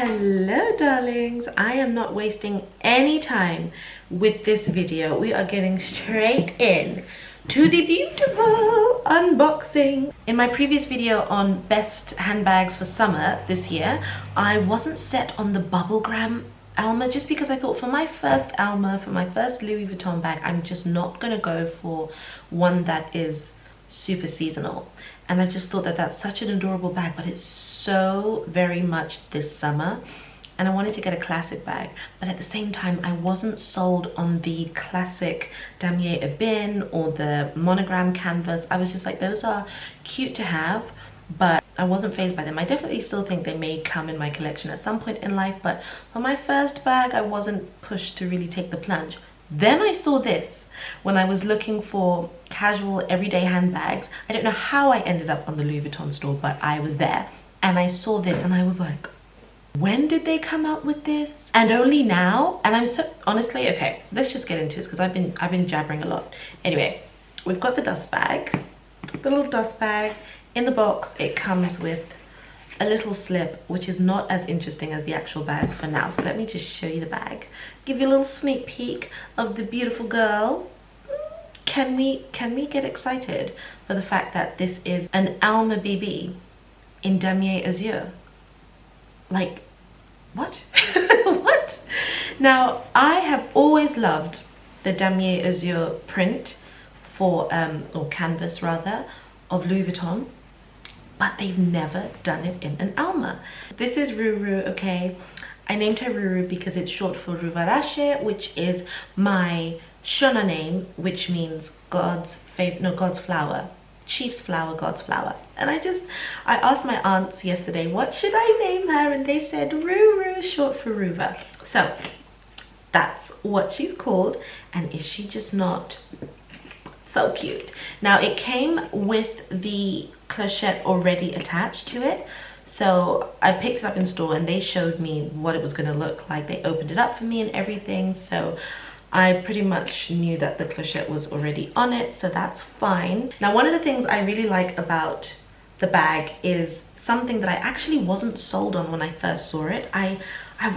Hello darlings, I am not wasting any time with this video. We are getting straight in to the beautiful unboxing. In my previous video on best handbags for summer this year, I wasn't set on the bubblegum Alma just because I thought for my first Alma, for my first Louis Vuitton bag, I'm just not gonna go for one that is super seasonal. And I just thought that that's such an adorable bag, but it's so very much this summer. And I wanted to get a classic bag, but at the same time, I wasn't sold on the classic Damier Azur or the monogram canvas. I was just like, those are cute to have, but I wasn't fazed by them. I definitely still think they may come in my collection at some point in life, but for my first bag, I wasn't pushed to really take the plunge. Then I saw this when I was looking for casual everyday handbags. I don't know how I ended up on the Louis Vuitton store, but I was there and I saw this and I was like, when did they come out with this? And only now? And I'm so honestly, okay, let's just get into this because I've been jabbering a lot. Anyway, we've got the dust bag, the little dust bag. In the box, it comes with a little slip, which is not as interesting as the actual bag for now. So let me just show you the bag, give you a little sneak peek of the beautiful girl. Can we get excited for the fact that this is an Alma BB in Damier Azur? Like, what? What? Now, I have always loved the Damier Azur print for, or canvas rather, of Louis Vuitton, but they've never done it in an Alma. This is Ruru, okay? I named her Ruru because it's short for Ruvarashe, which is my Shona name, which means God's flower, chief's flower, God's flower. And I asked my aunts yesterday, what should I name her? And they said Ruru, short for Ruva. So that's what she's called. And is she just not so cute? Now it came with the clochette already attached to it, so I picked it up in store and they showed me what it was going to look like. They opened it up for me and everything, so I pretty much knew that the clochette was already on it, so that's fine. Now, one of the things I really like about the bag is something that I actually wasn't sold on when I first saw it. I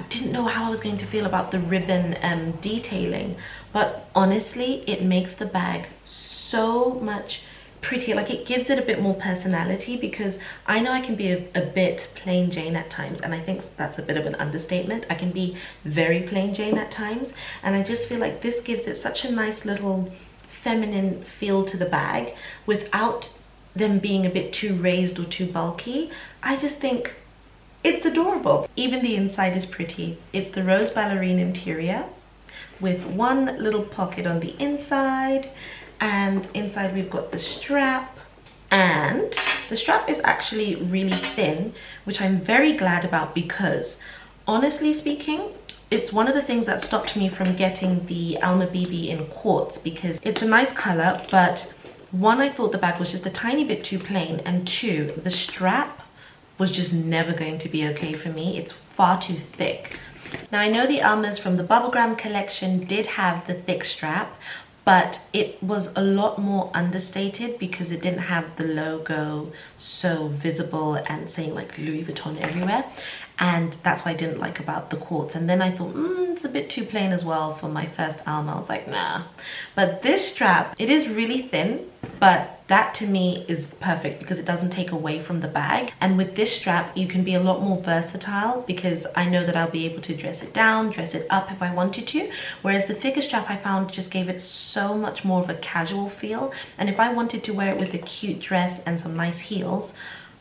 didn't know how I was going to feel about the ribbon detailing, but honestly, it makes the bag so much prettier. Like, it gives it a bit more personality, because I know I can be a bit plain Jane at times, and I think that's a bit of an understatement. I can be very plain Jane at times, and I just feel like this gives it such a nice little feminine feel to the bag without them being a bit too raised or too bulky. I just think it's adorable. Even the inside is pretty. It's the rose ballerine interior with one little pocket on the inside, and inside we've got the strap, and the strap is actually really thin, which I'm very glad about, because honestly speaking, it's one of the things that stopped me from getting the Alma BB in quartz, because it's a nice color, but one, I thought the bag was just a tiny bit too plain, and two, the strap was just never going to be okay for me. It's far too thick. Now, I know the Almas from the bubblegum collection did have the thick strap, but it was a lot more understated because it didn't have the logo so visible and saying like Louis Vuitton everywhere. And that's what I didn't like about the quartz. And then I thought, it's a bit too plain as well for my first Alma. I was like, nah. But this strap, it is really thin, but that to me is perfect because it doesn't take away from the bag. And with this strap, you can be a lot more versatile, because I know that I'll be able to dress it down, dress it up if I wanted to. Whereas the thicker strap, I found, just gave it so much more of a casual feel. And if I wanted to wear it with a cute dress and some nice heels,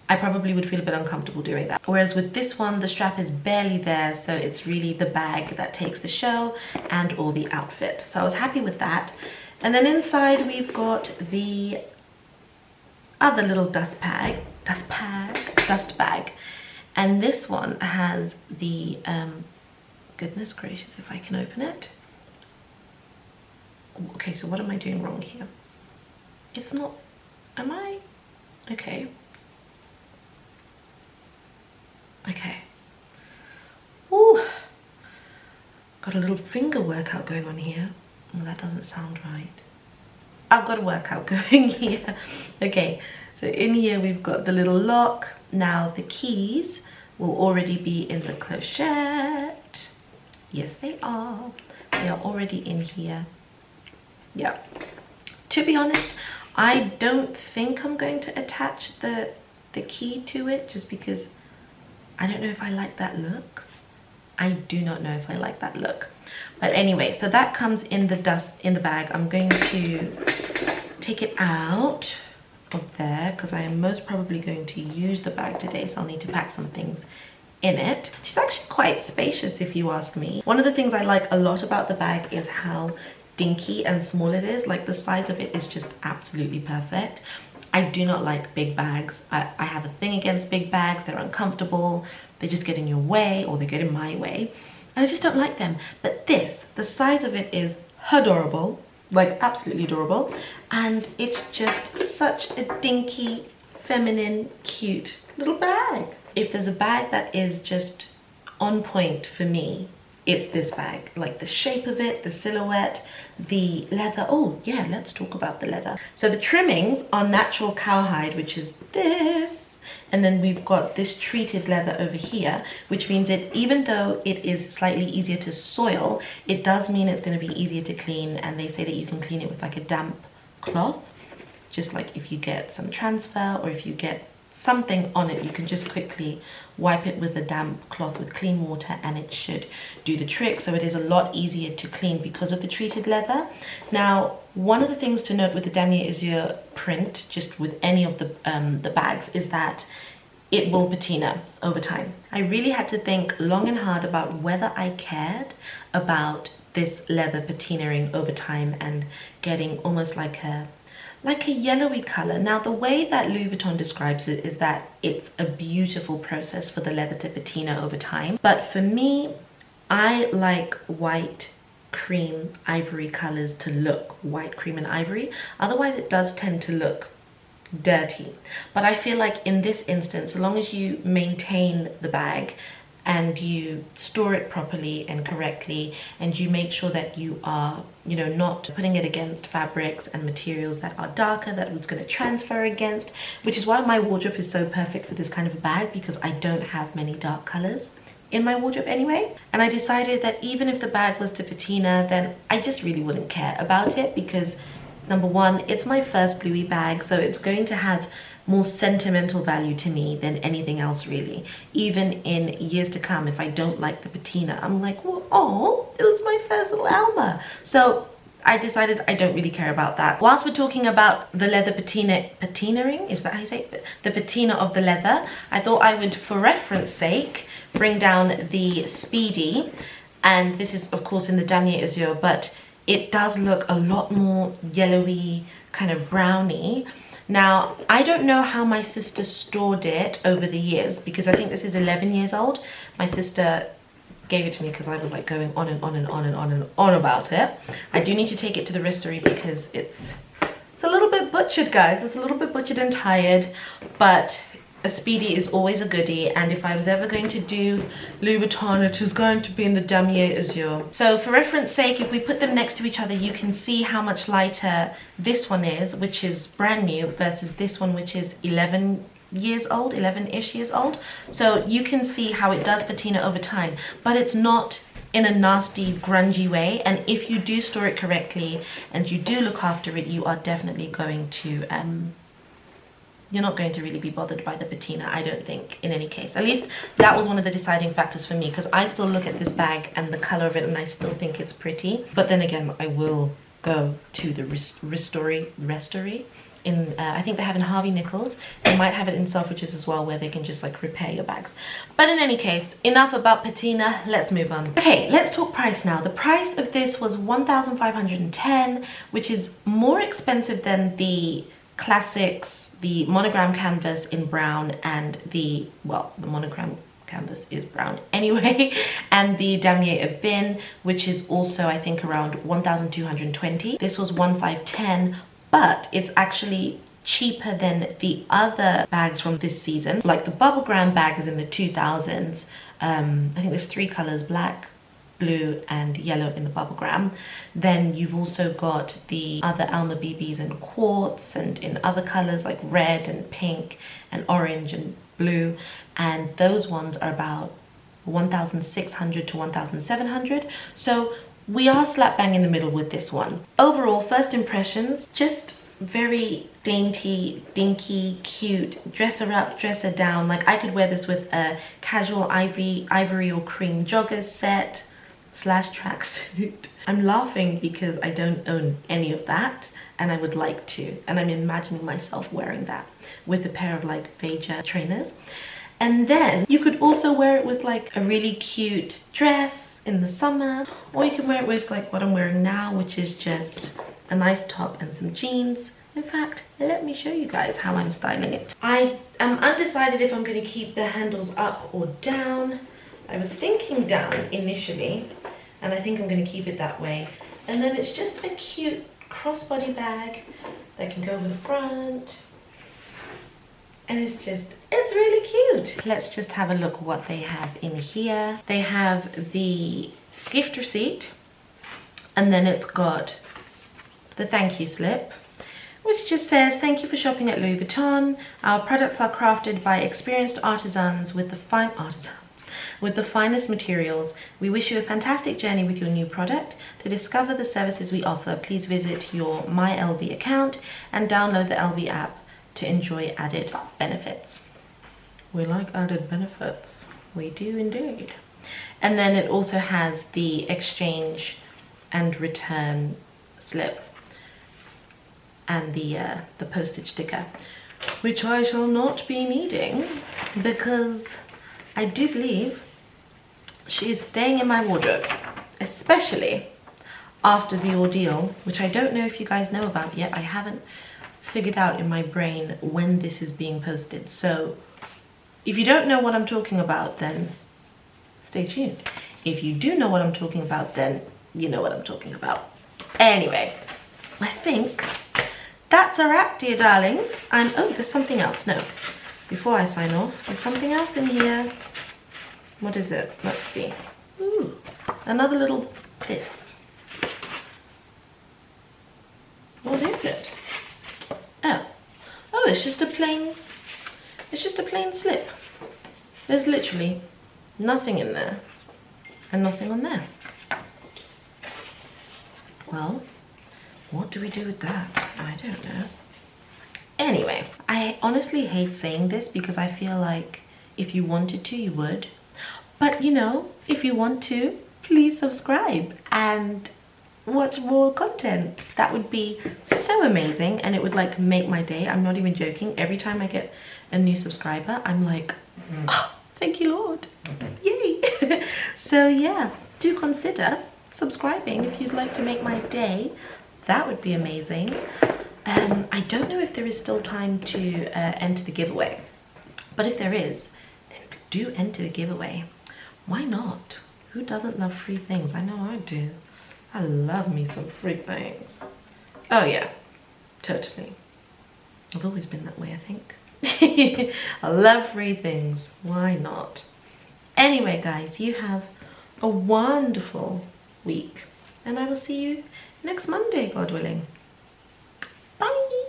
I probably would feel a bit uncomfortable doing that. Whereas with this one, the strap is barely there, so it's really the bag that takes the show and all the outfit. So I was happy with that. And then inside we've got the other little dust bag. And this one has the, goodness gracious, if I can open it. Okay, so what am I doing wrong here? It's not, am I? Okay. Okay. Ooh, got a little finger workout going on here. Oh, that doesn't sound right. I've got a workout going here. Okay, so in here we've got the little lock. Now the keys, will already be in the clochette. Yes, they are. They are already in here. Yeah. To be honest, I don't think I'm going to attach the key to it, just because I don't know if I like that look. I do not know if I like that look. But anyway, so that comes in the bag. I'm going to take it out of there because I am most probably going to use the bag today, so I'll need to pack some things in it. She's actually quite spacious, if you ask me. One of the things I like a lot about the bag is how dinky and small it is. Like, the size of it is just absolutely perfect. I do not like big bags. I have a thing against big bags. They're uncomfortable, they just get in your way, or they get in my way, and I just don't like them. But this, the size of it is adorable, like absolutely adorable, and it's just such a dinky, feminine, cute little bag. If there's a bag that is just on point for me, it's this bag. Like the shape of it, the silhouette, the leather. Oh yeah, let's talk about the leather. So the trimmings are natural cowhide, which is this, and then we've got this treated leather over here, which means that even though it is slightly easier to soil, it does mean it's going to be easier to clean. And they say that you can clean it with like a damp cloth, just like if you get some transfer or if you get something on it, you can just quickly wipe it with a damp cloth with clean water and it should do the trick. So it is a lot easier to clean because of the treated leather. Now, one of the things to note with the Damier Azur print, just with any of the bags, is that it will patina over time. I really had to think long and hard about whether I cared about this leather patinaing over time and getting almost like a yellowy color. Now, the way that Louis Vuitton describes it is that it's a beautiful process for the leather to patina over time. But for me, I like white, cream, ivory colors to look white, cream, and ivory. Otherwise, it does tend to look dirty. But I feel like in this instance, so long as you maintain the bag and you store it properly and correctly, and you make sure that you are, you know, not putting it against fabrics and materials that are darker, that it's going to transfer against, which is why my wardrobe is so perfect for this kind of bag, because I don't have many dark colors in my wardrobe anyway. And I decided that even if the bag was to patina, then I just really wouldn't care about it, because number one, it's my first Louis bag, so it's going to have more sentimental value to me than anything else, really. Even in years to come, if I don't like the patina, I'm like, well, oh, it was my first little Alma. So I decided I don't really care about that. Whilst we're talking about the leather patinaing, is that how you say it? The patina of the leather, I thought I would, for reference sake, bring down the Speedy. And this is, of course, in the Damier Azur, but it does look a lot more yellowy, kind of browny. Now, I don't know how my sister stored it over the years, because I think this is 11 years old. My sister gave it to me because I was like going on and on and on and on and on about it. I do need to take it to the restory because it's a little bit butchered, guys. It's a little bit butchered and tired, but a Speedy is always a goodie, and if I was ever going to do Louis Vuitton, it is going to be in the Damier Azur. So for reference sake, if we put them next to each other, you can see how much lighter this one is, which is brand new, versus this one, which is 11 years old, 11-ish years old. So you can see how it does patina over time, but it's not in a nasty, grungy way. And if you do store it correctly and you do look after it, you are definitely going to you're not going to really be bothered by the patina, I don't think, in any case. At least that was one of the deciding factors for me, because I still look at this bag and the color of it and I still think it's pretty. But then again, I will go to the restory in, I think they have in Harvey Nichols. They might have it in Selfridges as well, where they can just like repair your bags. But in any case, enough about patina, let's move on. Okay, let's talk price now. The price of this was 1,510, which is more expensive than the classics, the monogram canvas in brown, and the monogram canvas is brown anyway, and the Damier Ebin, which is also, I think, around 1,220. This was 1,510, but it's actually cheaper than the other bags from this season. Like the bubblegram bag is in the 2,000s. I think there's 3 colors, black, blue and yellow in the bubblegram. Then you've also got the other Alma BBs in quartz and in other colors like red and pink and orange and blue, and those ones are about 1,600 to 1,700. So we are slap bang in the middle with this one. Overall, first impressions, just very dainty, dinky, cute, dress her up, dress her down. Like I could wear this with a casual ivory or cream jogger set / tracksuit. I'm laughing because I don't own any of that and I would like to, and I'm imagining myself wearing that with a pair of like Veja trainers. And then you could also wear it with like a really cute dress in the summer, or you can wear it with like what I'm wearing now, which is just a nice top and some jeans. In fact, let me show you guys how I'm styling it. I am undecided if I'm going to keep the handles up or down. I was thinking down initially, and I think I'm going to keep it that way. And then it's just a cute crossbody bag that can go over the front. And it's really cute. Let's just have a look what they have in here. They have the gift receipt, and then it's got the thank you slip, which just says, thank you for shopping at Louis Vuitton. Our products are crafted by experienced artisans with the finest materials. We wish you a fantastic journey with your new product. To discover the services we offer, please visit your My LV account and download the LV app to enjoy added benefits. We like added benefits. We do indeed. And then it also has the exchange and return slip and the postage sticker, which I shall not be needing because I do believe she is staying in my wardrobe, especially after the ordeal, which I don't know if you guys know about yet. I haven't figured out in my brain when this is being posted. So if you don't know what I'm talking about, then stay tuned. If you do know what I'm talking about, then you know what I'm talking about. Anyway, I think that's a wrap, dear darlings. Oh, there's something else. No, before I sign off, there's something else in here. What is it? Let's see. Ooh, another little this. What is it? Oh, it's just a plain slip. There's literally nothing in there and nothing on there. Well, what do we do with that? I don't know. Anyway, I honestly hate saying this because I feel like if you wanted to, you would. But you know, if you want to, please subscribe and watch more content. That would be so amazing, and it would like make my day. I'm not even joking. Every time I get a new subscriber, I'm like, oh, thank you, Lord. Yay. So yeah, do consider subscribing if you'd like to make my day. That would be amazing. I don't know if there is still time to enter the giveaway, but if there is, then do enter the giveaway. Why not? Who doesn't love free things? I know I do. I love me some free things. Oh yeah, totally. I've always been that way, I think. I love free things. Why not? Anyway, guys, you have a wonderful week, and I will see you next Monday, God willing. Bye.